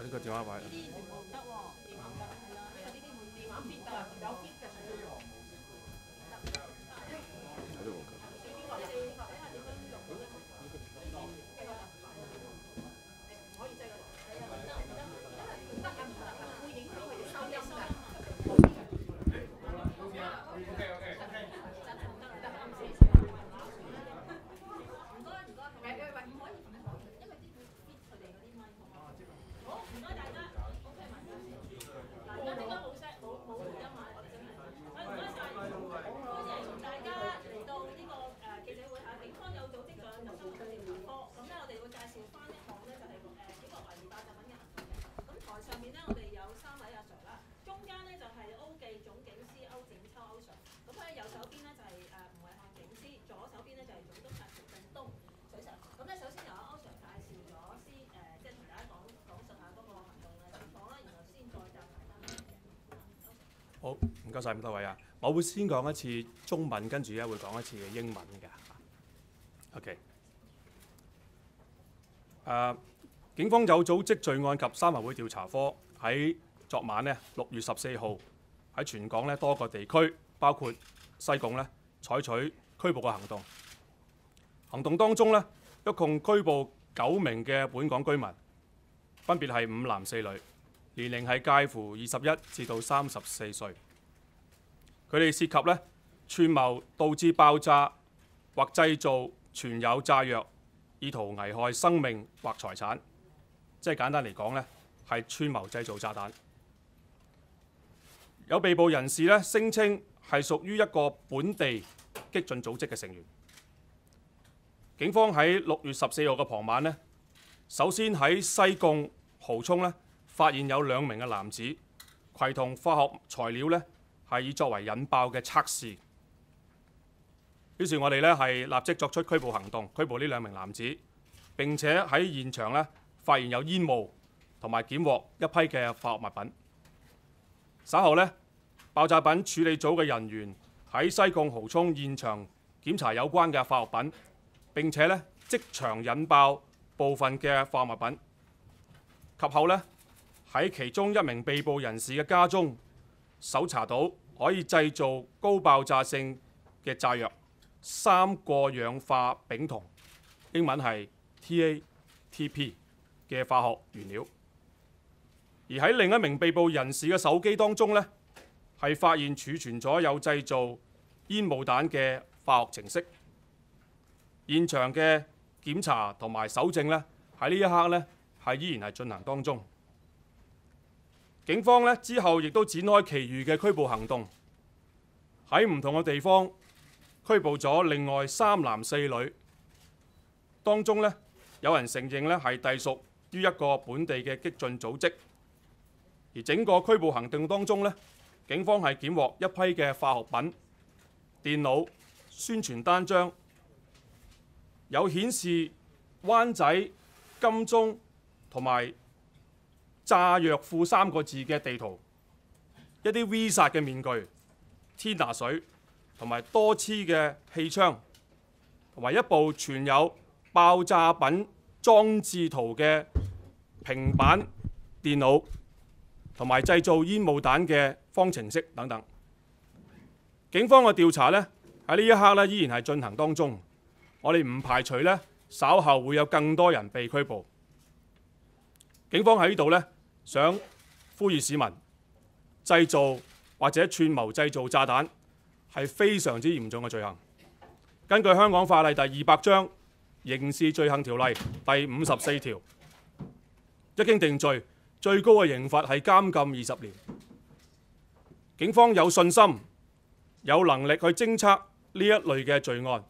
呢個電話位。好，唔該晒咁多位啊！我會先講一次中文，跟住咧會講一次嘅英文嘅。OK。警方有組織罪案及三合會調查科喺昨晚呢6月14號喺全港呢多個地區，包括西貢呢採取拘捕嘅行動。行動當中呢，一共拘捕9名嘅本港居民，分別係5男4女。年齡係介乎21至到34歲，佢哋涉及呢串謀導致爆炸或製造存有炸藥，意圖危害生命或財產，即係簡單嚟講呢係串謀製造炸彈。有被捕人士呢聲稱係屬於一個本地激進組織嘅成員。警方喺6月14號嘅傍晚呢，首先喺西貢蠔涌呢發現有2名嘅男子攜同化學材料呢係以作為引爆嘅測試。於是我哋呢係立即作出拘捕行動，拘捕呢2名男子，並且喺現場呢發現有煙霧同埋檢獲一批嘅化學物品。稍後呢，爆炸品處理組嘅人員喺西貢蠔涌現場檢查有關嘅化學品，並且呢即場引爆部分嘅化學物品。及後呢，喺其中1名被捕人士嘅家中，搜查到可以製造高爆炸性嘅炸藥3個氧化丙酮，英文係 TATP 嘅化學原料。而喺另一名被捕人士嘅手機當中呢，係發現儲存咗有製造煙霧彈嘅化學程式。現場嘅檢查同埋搜證呢，喺呢一刻呢係依然係進行當中。警方呢之後亦都展開其餘嘅拘捕行動，喺唔同嘅地方拘捕咗另外3男4女，當中呢有人承認呢係隸屬於一個本地嘅激進組織。而整個拘捕行動當中呢，警方係檢獲一批嘅化學品、電腦、宣傳單張，有顯示灣仔、金鐘同埋炸藥庫3個字嘅地圖，一啲 V 殺嘅面具、天拿水同埋多支嘅氣槍，同埋一部存有爆炸品裝置圖嘅平板電腦，同埋製造煙霧彈嘅方程式等等。警方嘅調查呢，喺呢一刻呢依然係進行當中，我哋唔排除呢稍後會有更多人被拘捕。警方喺呢度呢，想呼籲市民製造或者串謀製造炸彈係非常之嚴重嘅罪行。根據香港法例第200章刑事罪行條例第54條，一經定罪，最高嘅刑罰係監禁20年。警方有信心、有能力去偵測呢一類嘅罪案。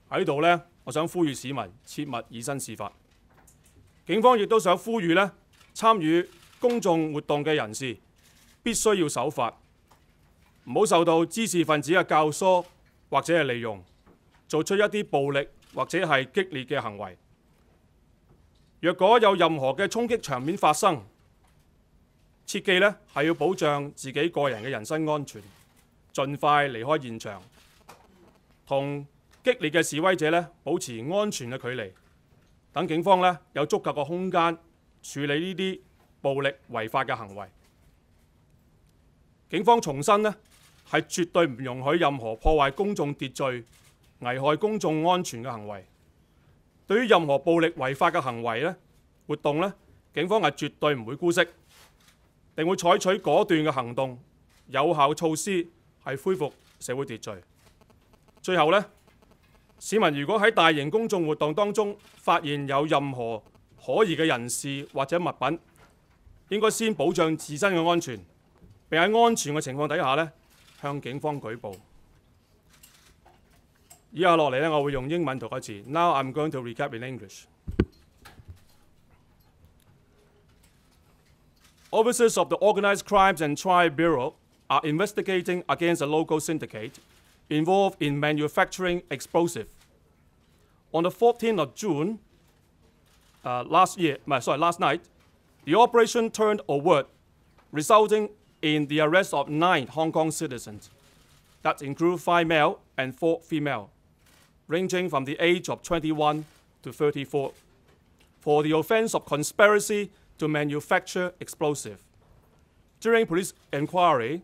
喺度呢，我想呼籲市民切勿以身試法。警方亦都想呼籲呢參與公眾活動嘅人士必須要守法，唔好受到滋事分子嘅教唆或者係利用，做出一啲暴力或者係激烈嘅行為。若果有任何嘅衝擊場面發生，切記呢係要保障自己個人嘅人身安全，盡快離開現場，同激烈嘅示威者呢保持安全嘅距離，等警方呢有足夠嘅空間處理呢啲暴力違法嘅行為。警方重申呢係絕對唔容許任何破壞公眾秩序、危害公眾安全嘅行為。對於任何暴力違法嘅行為呢活動呢，警方係絕對唔會姑息，定會採取果斷嘅行動、有效措施係恢復社會秩序。最後呢，市民如果喺大型公眾活動當中發現有任何可疑嘅人士或者物品，應該先保障自身嘅安全，並喺安全嘅情況底下呢向警方舉報。以下落嚟呢，我會用英文讀一次。Now I'm going to recap in English. Officers of the Organized Crimes and Crime Bureau are investigating against a local syndicate involved in manufacturing explosives. On the 14th of June, last night, the operation turned overt, resulting in the arrest of 9 Hong Kong citizens. That include 5 male and 4 female, ranging from the age of 21 to 34, for the offense of conspiracy to manufacture explosive. During police inquiry,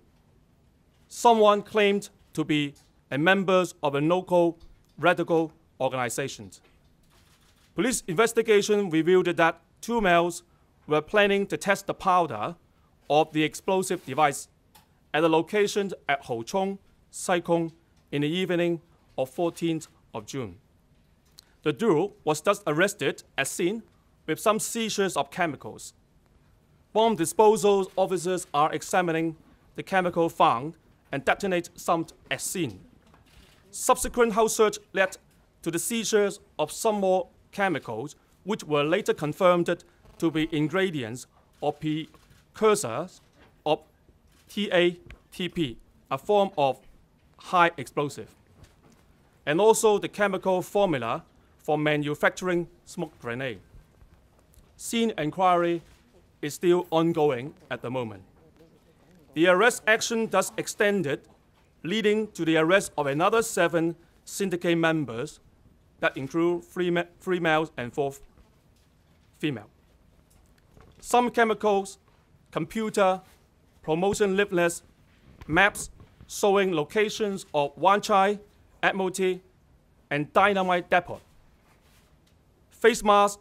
someone claimed to be a member of a local radical organization. Police investigation revealed that 2 males were planning to test the powder of the explosive device at a location at Hai Chung in the evening of 14th of June. The duo was thus arrested at scene with some seizures of chemicals. Bomb disposal officers are examining the chemical found and detonate some at scene. Subsequent house search led to the seizures of some more chemicals, which were later confirmed to be ingredients or precursors of TATP, a form of high explosive, and also the chemical formula for manufacturing smoke grenade. Scene inquiry is still ongoing at the moment. The arrest action thus extended, leading to the arrest of another 7 syndicate members that include 3 males and 4 female. Some chemicals, computer, promotion leaflets, maps showing locations of Wan Chai, Admiralty, and dynamite depot, face masks,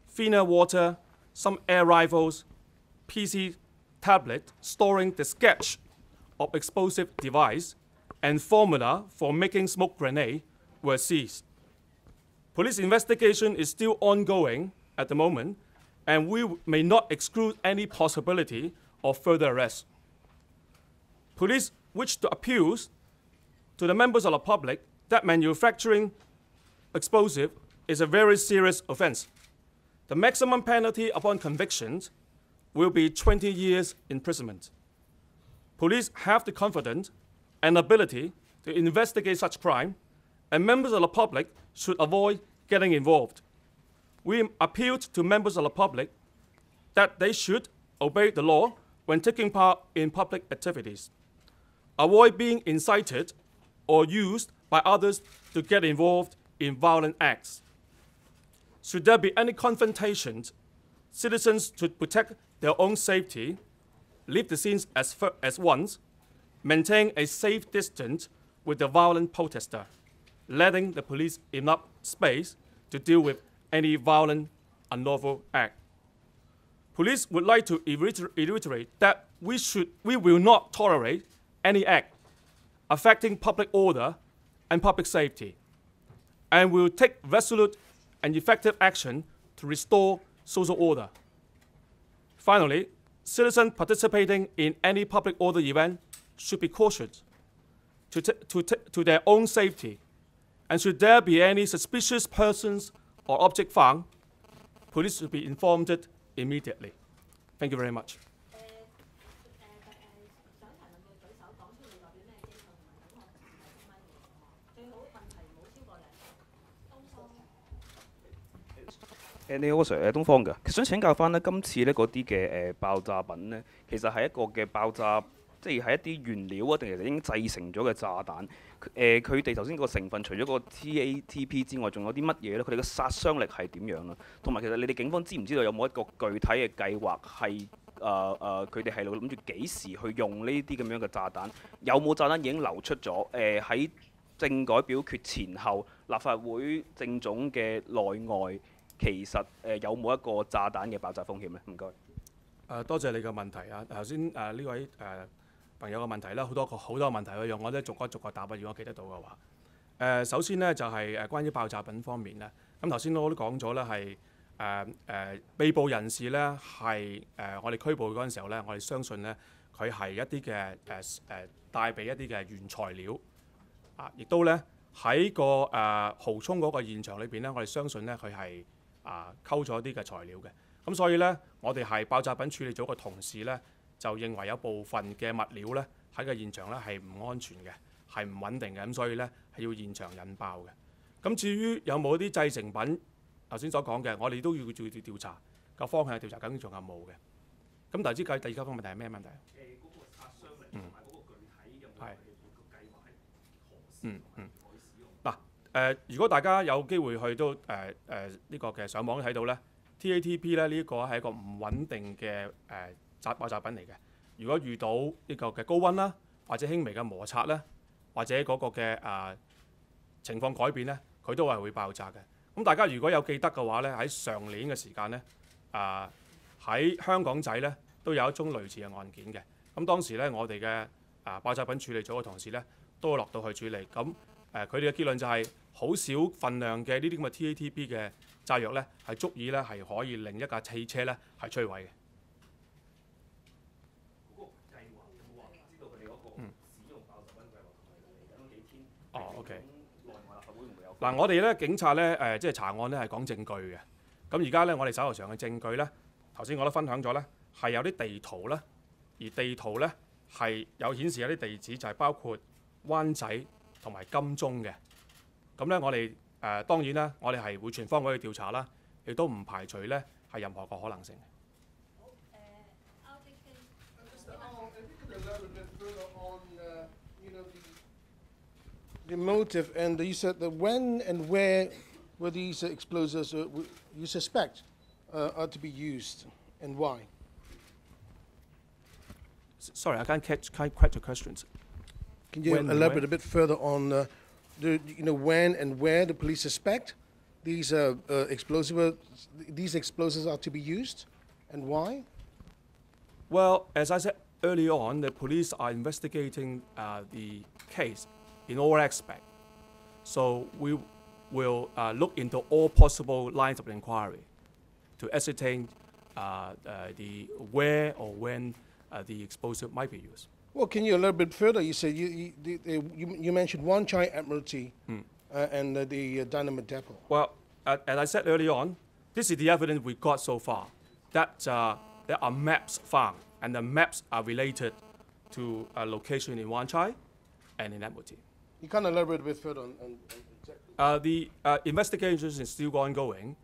thinner water, some air rifles, PC tablet storing the sketch of explosive device and formula for making smoke grenade were seized. Police investigation is still ongoing at the moment, and we may not exclude any possibility of further arrests. Police wish to appeal to the members of the public that manufacturing explosive is a very serious offense. The maximum penalty upon conviction will be 20 years imprisonment. Police have the confidence and ability to investigate such crime, and members of the public should avoid getting involved. We appealed to members of the public that they should obey the law when taking part in public activities, avoid being incited or used by others to get involved in violent acts. Should there be any confrontations, citizens should protect their own safety, leave the scenes as once, maintain a safe distance with the violent protester, letting the police enough space to deal with any violent, unlawful act. Police would like to reiterate that we will not tolerate any act affecting public order and public safety, and will take resolute and effective action to restore social order. Finally, citizens participating in any public order event should be cautious to their own safety, and should there be any suspicious persons or object found, police should be informed immediately. Thank you very much. 你好，Sir，東方嘅，想請教翻呢，今次呢嗰啲嘅爆炸品呢，其實係一個嘅爆炸，即係一啲原料啊，定係已經製成咗嘅炸彈？佢哋頭先個成分除咗個 TATP 之外，仲有啲乜嘢呢？佢哋嘅殺傷力係點樣啊？同埋其實你哋警方知唔知道有冇一個具體嘅計劃係佢哋係諗住幾時去用呢啲咁樣嘅炸彈？有冇炸彈已經流出咗？喺政改表決前後，立法會政總嘅內外，其實有冇一個炸彈嘅爆炸風險呢？唔該。多謝你嘅問題啊！頭先呢位朋友嘅問題啦，好多問題去用，我都逐個答啊。如果我記得到嘅話，首先呢，就係關於爆炸品方面呢。咁頭先我都講咗啦，係被捕人士呢，係我哋拘捕嗰陣時候呢，我哋相信呢，佢係一啲嘅帶備一啲嘅原材料啊，亦都呢，喺個蠔涌嗰個現場裏邊呢，我哋相信呢，佢係溝咗一啲嘅材料嘅。咁所以呢，我哋係爆炸品處理組嘅同事呢，就認為有部分嘅物料呢，喺個現場呢係唔安全嘅，係唔穩定嘅，咁所以呢，係要現場引爆嘅。咁至於有冇啲製成品，頭先所講嘅，我哋都要調查個方向，調查究竟仲有冇嘅。咁頭先第二個問題係咩問題？嗰個殺傷力同埋嗰個具體有冇係個計劃係何時同埋可以使用？嗱如果大家有機會去到呢個嘅上網睇到呢 TATP 咧呢個係一個唔穩定嘅爆炸品嚟嘅。如果遇到呢個嘅高溫啦，或者輕微嘅摩擦咧，或者嗰個嘅情況改變咧，佢都係會爆炸嘅。咁大家如果有記得嘅話咧，喺上年嘅時間咧，喺香港仔咧都有一宗類似嘅案件嘅。咁當時咧，我哋嘅爆炸品處理組嘅同事咧都落到去處理。咁佢哋嘅結論就係好少份量嘅呢啲咁嘅 TATP 嘅炸藥咧，係足以咧係可以令一架汽車咧係摧毀嘅。嗰個計劃有冇話知道佢哋嗰個使用爆炸品計劃同埋嚟緊嗰幾天？OK。內外立法會唔會有？嗱，我哋咧警察咧即係查案咧係講證據嘅。咁而家咧我哋手頭上嘅證據咧，頭先我都分享咗咧，係有啲地圖啦，而地圖咧係有顯示有啲地址就係包括灣仔同埋金鐘嘅。咁咧我哋當然啦，我哋係會全方位去調查啦，亦都唔排除咧係任何個可能性。The motive, and you said that when and where were these explosives you suspect are to be used, and why? Sorry, I can't quite your questions. Can you elaborate a bit further on when and where the police suspect these explosives are to be used, and why? Well, as I said earlier on, the police are investigating the case in all aspects. So we will look into all possible lines of inquiry to ascertain the where or when the explosive might be used. Well, can you elaborate further? You said you mentioned Wan Chai Admiralty and the dynamite depot. Well, as I said earlier on, this is the evidence we got so far, that there are maps found, and the maps are related to a location in Wan Chai and in Admiralty. You can elaborate a bit further on exactly. The investigation is still ongoing,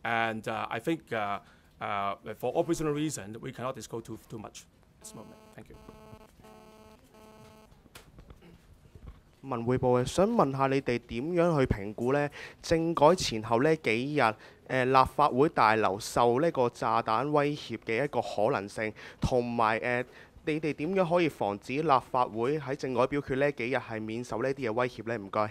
and I think for operational reasons, we cannot disclose too much at this moment. Thank you. 文匯報嘅，想問下你哋點樣去評估呢？政改前後呢幾日，立法會大樓受呢個炸彈威脅嘅一個可能性，同埋你哋點樣可以防止立法會喺政改表決呢幾日係免受呢啲嘅威脅呢？唔該。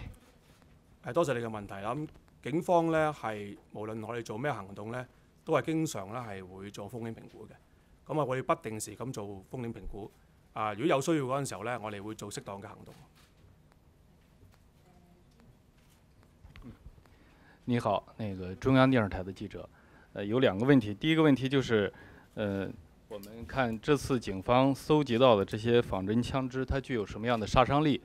多謝你嘅問題啦。咁警方呢係無論我哋做咩行動呢，都係經常咧係會做風險評估嘅。咁我哋不定時咁做風險評估。如果有需要嗰陣時候呢，我哋會做適當嘅行動。你好，中央電視台的記者，有兩個問題。第一個問題就是我們看這次警方搜集到的這些仿真槍支，它具有什麼樣的殺傷力？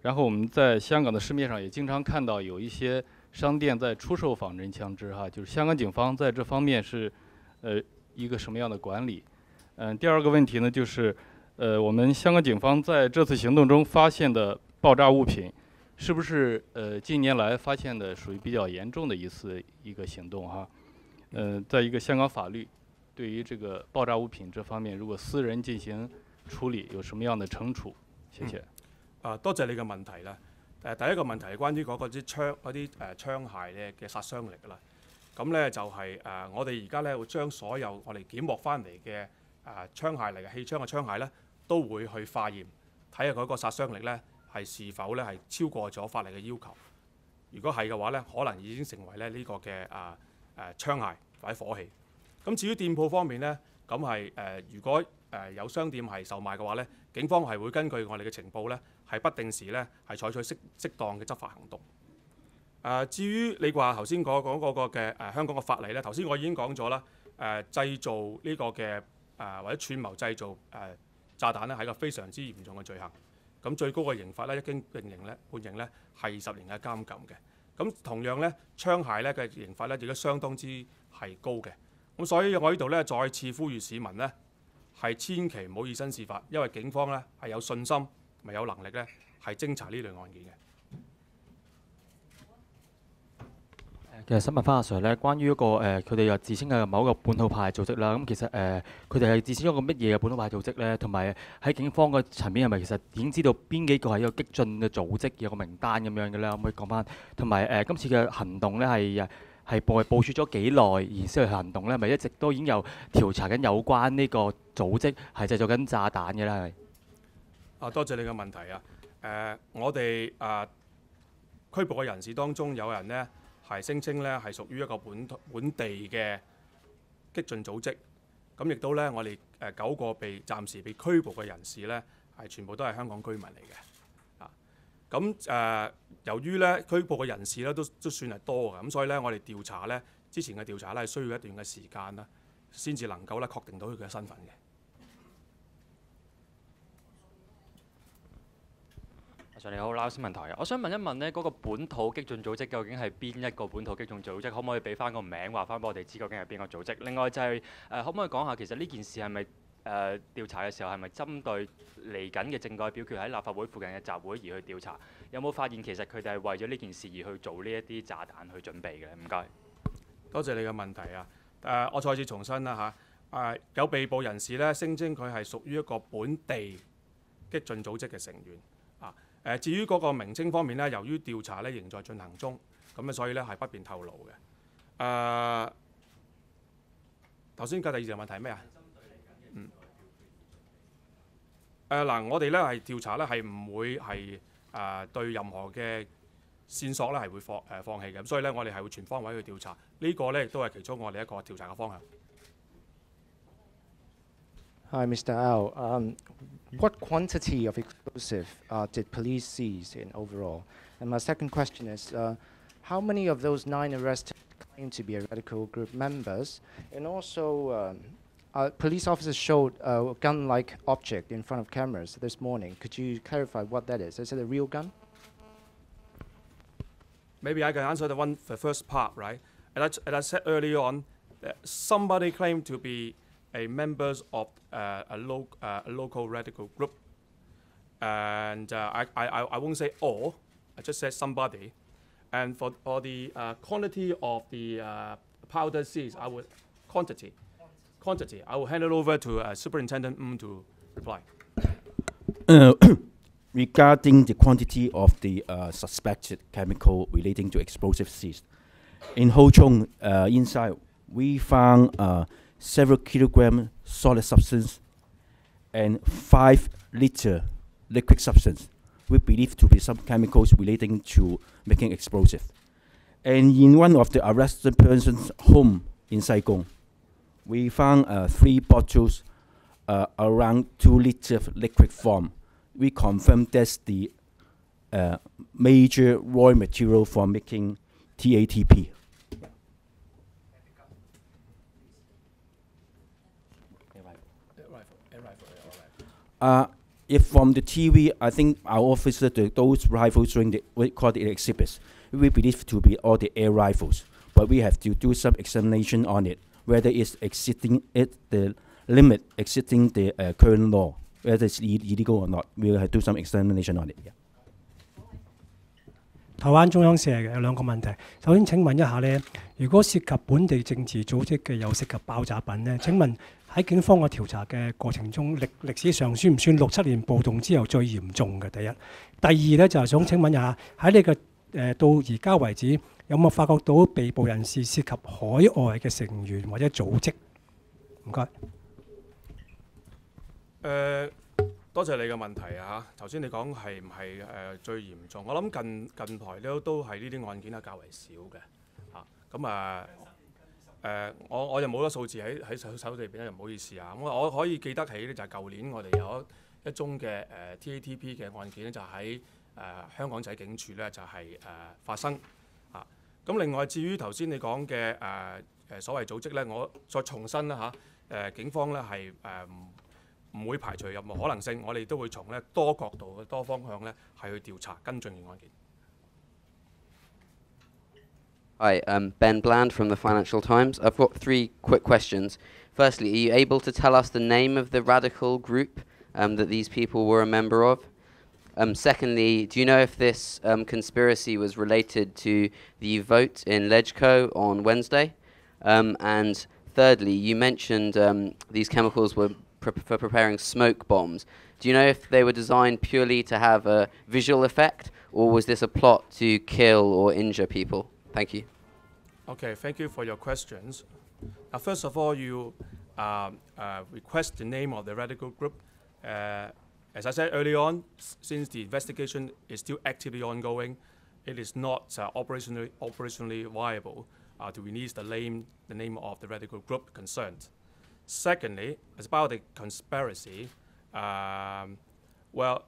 然後我們在香港的市面上也經常看到有一些商店在出售仿真槍支，就是香港警方在這方面是一個什麼樣的管理？第二個問題呢，就是我們香港警方在這次行動中發現的爆炸物品，是不是近年來發現的屬於比較嚴重的一個行動哈？在一个香港法律对于这个爆炸物品这方面，如果私人進行處理，有什麼樣的懲處？謝謝。多謝你嘅問題啦。第一個問題係關於嗰啲槍械咧嘅殺傷力啦。咁咧就係我哋而家咧會將所有我哋檢獲翻嚟嘅槍械嚟嘅氣槍嘅槍械咧，都會去化驗，睇下嗰個殺傷力咧是否咧係超過咗法例嘅要求。如果係嘅話咧，可能已經成為咧呢個嘅槍械或者火器。咁至於店鋪方面咧，咁係如果有商店係售賣嘅話咧，警方係會根據我哋嘅情報咧，係不定時咧係採取適當嘅執法行動。至於你話頭先講嗰個嘅香港嘅法例咧，頭先我已經講咗啦。製造呢個嘅或者串謀製造炸彈咧係一個非常之嚴重嘅罪行。咁最高嘅刑罰咧一經判刑咧係20年嘅監禁嘅。咁同樣咧槍械咧嘅刑罰咧亦都相當之係高嘅。咁所以我呢度咧再次呼籲市民咧係千祈唔好以身試法，因為警方咧係有信心咪有能力咧係偵查呢類案件嘅。其實想問翻阿 Sir 咧，關於嗰個佢哋又自稱嘅某一個本土派組織啦，咁其實佢哋係自稱一個乜嘢嘅本土派組織咧？同埋喺警方嘅層面係咪其實已經知道邊幾個係一個激進嘅組織，有個名單咁樣嘅咧？可唔可以講翻？同埋今次嘅行動咧係部署咗幾耐而先去行動咧？係咪一直都已經有調查緊有關呢個組織係製造緊炸彈嘅咧？係多謝你嘅問題啊！我哋拘捕嘅人士當中有人呢係聲稱咧係屬於一個本地嘅激進組織，咁亦都咧我哋9個暫時被拘捕嘅人士咧係全部都係香港居民嚟嘅。咁由於咧拘捕嘅人士咧都算係多嘅，咁所以咧我哋調查咧之前嘅調查咧係需要一段嘅時間啦，先至能夠咧確定到佢嘅身份嘅。你好，撈新聞台嘅，我想問一問呢嗰個本土激進組織究竟係邊一個本土激進組織？可唔可以俾翻個名話翻俾我哋知究竟係邊個組織？另外就係可唔可以講下其實呢件事係咪調查嘅時候係咪針對嚟緊嘅政改表決喺立法會附近嘅集會而去調查？有冇發現其實佢哋係為咗呢件事而去做呢一啲炸彈去準備嘅？唔該。多謝你嘅問題啊！我再次重申啦嚇，有被捕人士咧聲稱佢係屬於一個本地激進組織嘅成員啊。至於嗰個名稱方面咧，由於調查咧仍在進行中，咁所以咧係不便透露嘅。頭先嘅第二條問題係咩啊？我哋咧係調查咧係唔會係對任何嘅線索咧係會放棄嘅，所以咧我哋係會全方位去調查。呢個咧亦都係其中我哋一個調查嘅方向。Hi, Mr. Au. What quantity of explosive did police seize in overall? And my second question is, how many of those 9 arrested claim to be radical group members? And also, police officers showed a gun-like object in front of cameras this morning. Could you clarify what that is? Is it a real gun? Maybe I can answer the first part, right? As I said earlier on, somebody claimed to be a members of a local radical group, and I won't say all. I just said somebody. And for the quantity of the powder seized, I would quantity. I will hand it over to Superintendent to reply. Regarding the quantity of the suspected chemical relating to explosive seized, in Ho-Chung inside we found several kilogram solid substance and 5-liter liquid substance. We believe to be some chemicals relating to making explosive. And in one of the arrested person's home in Saigon, we found 3 bottles around 2 liter liquid form. We confirm that's the major raw material for making TATP. If from the TV, I think our officer, those rifles during we call the exhibits, we believe to be all the air rifles, but we have to do some examination on it, whether it's exceeding the limit, exceeding the current law, whether it's illegal or not. We'll have to do some examination on it. Yeah. 台灣中央社嘅，有兩個問題。首先請問一下呢，如果涉及本地政治組織嘅又涉及爆炸品呢？請問喺警方嘅調查嘅過程中，歷史上算唔算6、7年暴動之後最嚴重嘅？第一。第二呢，就係想請問一下，喺你嘅到而家為止，有冇發覺到被捕人士涉及海外嘅成員或者組織？唔該。多謝你嘅問題啊！頭先你講係唔係最嚴重？我諗近排都係呢啲案件係較為少嘅嚇。我就冇咗數字喺手裏邊咧，唔好意思啊。我可以記得起咧，就係舊年我哋有一宗嘅TATP 嘅案件咧，就喺香港仔警署咧就係發生啊。咁另外至於頭先你講嘅所謂組織咧，我再重申啦嚇，警方咧係唔會排除任何可能性，我哋都會從咧多角度、多方向咧係去調查跟進嘅案件。Hi, Ben Bland from the Financial Times. I've got 3 quick questions. Firstly, are you able to tell us the name of the radical group that these people were a member of? Secondly, do you know if this conspiracy was related to the vote in Legco on Wednesday? And thirdly, you mentioned these chemicals were for preparing smoke bombs. Do you know if they were designed purely to have a visual effect, or was this a plot to kill or injure people? Thank you. Okay, thank you for your questions. First of all, you request the name of the radical group. As I said early on, since the investigation is still actively ongoing, it is not operationally viable to release the name of the radical group concerned. Secondly, as about the conspiracy, well,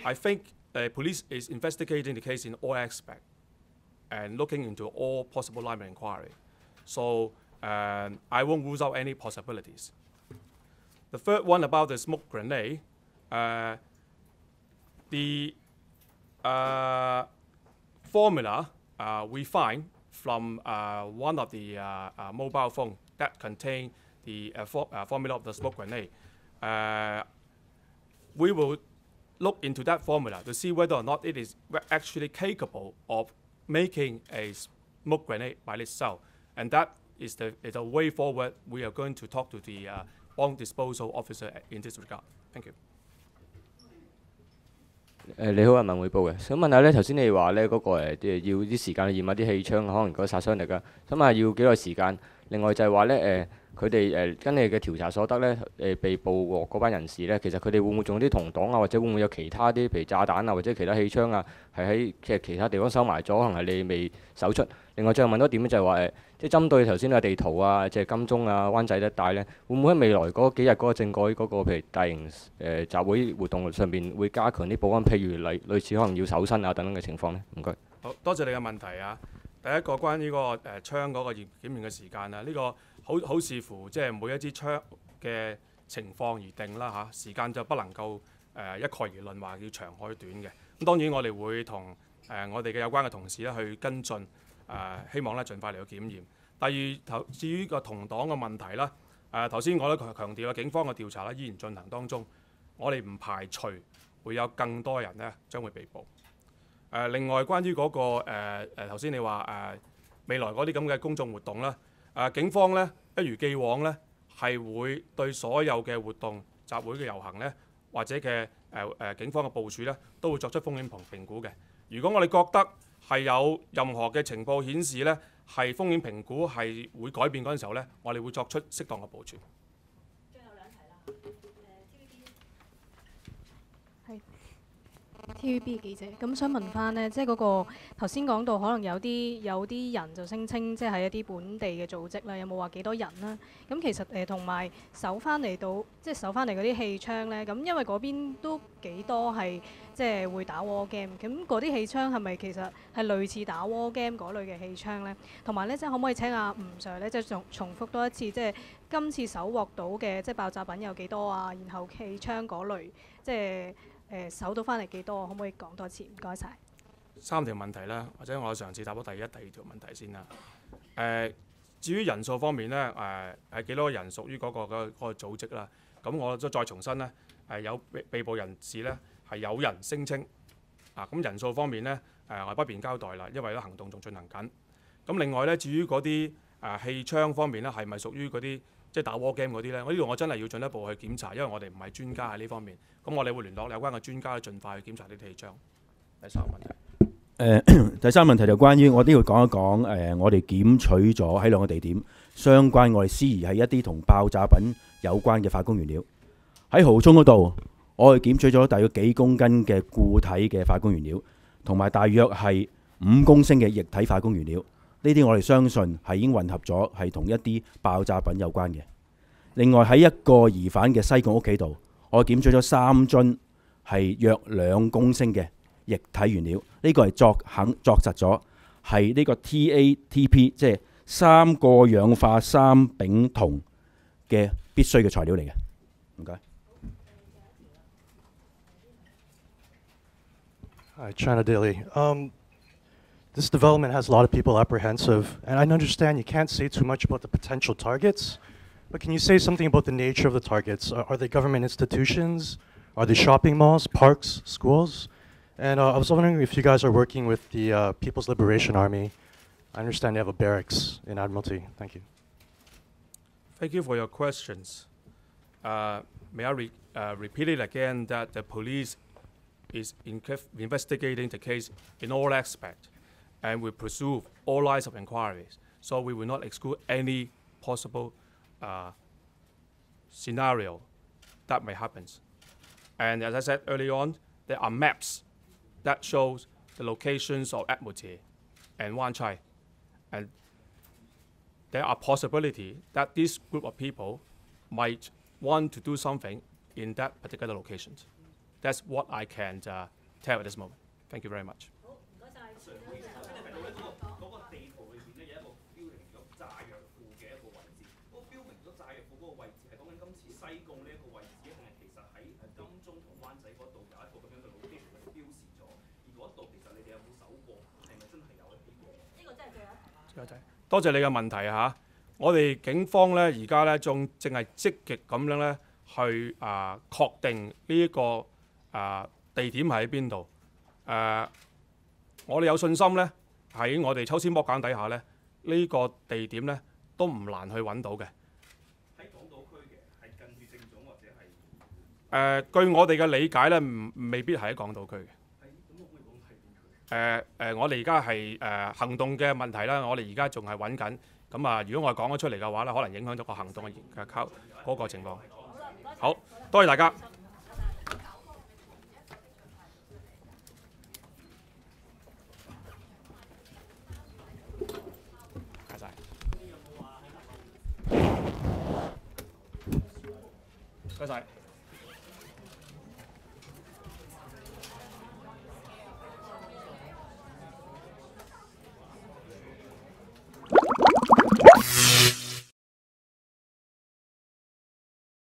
I think the police is investigating the case in all aspects and looking into all possible line of inquiry. So I won't rule out any possibilities. The third one about the smoke grenade, the formula we find from one of the mobile phone that contain the formula of the smoke grenade. We will look into that formula to see whether or not it is actually capable of making a smoke grenade by itself. And that is the way forward. We are going to talk to the bomb disposal officer in this regard. Thank you. 你好，人民匯報嘅，想問下咧，頭先你話咧嗰個要啲時間去驗下啲氣槍，可能嗰個殺傷力啊，想問下要幾耐時間？另外就係話咧佢哋跟你嘅調查所得咧被捕獲嗰班人士咧，其實佢哋會唔會仲有啲同黨啊，或者會唔會有其他啲譬如炸彈啊，或者其他氣槍啊，係喺其他地方收埋咗，可能係你未搜出。另外最後問多點咧，就係話即係針對頭先嘅地圖啊，即係金鐘啊、灣仔一帶咧，會唔會喺未來嗰幾日嗰個政改嗰個譬如大型集會活動上邊會加強啲保安，譬如類似可能要搜身啊等等嘅情況咧？唔該。好多謝你嘅問題啊！第一個關於個槍嗰個檢驗嘅時間啊，呢個好視乎即係每一支槍嘅情況而定啦嚇，時間就不能夠一概而論話要長可短嘅。咁當然我哋會同我哋嘅有關嘅同事咧去跟進，希望咧盡快嚟到檢驗。第二至於個同黨嘅問題啦，頭先我都強調啦，警方嘅調查咧依然進行當中，我哋唔排除會有更多人咧將會被捕。另外關於嗰個頭先你話未來嗰啲咁嘅公眾活動啦，警方咧一如既往咧係會對所有嘅活動、集會嘅遊行咧，或者嘅警方嘅部署咧，都會作出風險評估嘅。如果我哋覺得係有任何嘅情報顯示咧係風險評估係會改變嗰陣時候咧，我哋會作出適當嘅部署。最後兩題啦，TVB 記者，咁想問翻呢，即係嗰個頭先講到，可能有啲人就聲稱，即係一啲本地嘅組織啦，有冇話幾多人啦？咁其實同埋搜翻嚟嗰啲氣槍呢，咁因為嗰邊都幾多係即係會打 war game， 咁嗰啲氣槍係咪其實係類似打 war game 嗰類嘅氣槍呢？同埋呢，即係可唔可以請阿吳 Sir 呢，即係重複多一次，即係今次搜獲到嘅即係爆炸品有幾多啊？然後氣槍嗰類即係。搜到翻嚟幾多？可唔可以講多次？唔該晒。3條問題啦，或者我上次答咗第一、第二條問題先啦。至於人數方面呢，係幾多人屬於嗰個組織啦？咁我都再重申呢，有被捕人士呢係有人聲稱咁人數方面呢，我不便交代啦，因為咧行動仲進行緊。咁另外咧，至於嗰啲氣槍方面咧，係咪屬於嗰啲即係打 war game 嗰啲咧？呢度我真係要進一步去檢查，因為我哋唔係專家喺呢方面。咁我哋會聯絡有關嘅專家，盡快去檢查呢啲氣槍。第三個問題。第三個問題就關於我都要講一講我哋檢取咗喺兩個地點相關我哋思疑係一啲同爆炸品有關嘅化工原料。喺蠔涌嗰度，我哋檢取咗大約幾公斤嘅固體嘅化工原料，同埋大約係5公升嘅液體化工原料。呢啲我哋相信係已經混合咗，係同一啲爆炸品有關嘅。另外喺一個疑犯嘅西貢屋企度，我檢取咗3樽係約2公升嘅液體原料。呢個係作實咗係呢個 TATP， 即係3個氧化三丙酮嘅必須嘅材料嚟嘅。唔該。Hi, China Daily. This development has a lot of people apprehensive, and I understand you can't say too much about the potential targets, but can you say something about the nature of the targets? Are they government institutions? Are they shopping malls, parks, schools? And I was wondering if you guys are working with the People's Liberation Army. I understand they have a barracks in Admiralty. Thank you. Thank you for your questions. May I repeat it again that the police is investigating the case in all aspects and will pursue all lines of inquiries. So we will not exclude any possible scenario that may happen. And as I said early on, there are maps that shows the locations of Admiralty and Wan Chai. And there are possibility that this group of people might want to do something in that particular location. That's what I can tell at this moment. Thank you very much. 多謝你嘅問題嚇。我哋警方咧而家咧仲正係積極咁樣咧去確定呢一個地點喺邊度。我哋有信心咧喺我哋抽絲剝繭底下咧，呢個地點咧都唔難去揾到嘅。喺港島區嘅係近住政總或者係據我哋嘅理解咧，未必係喺港島區嘅。我哋而家係行動嘅問題啦，我哋而家仲係揾緊。咁如果我講咗出嚟嘅話咧，可能影響咗個行動嘅嗰個情況。好，多謝大家。多謝。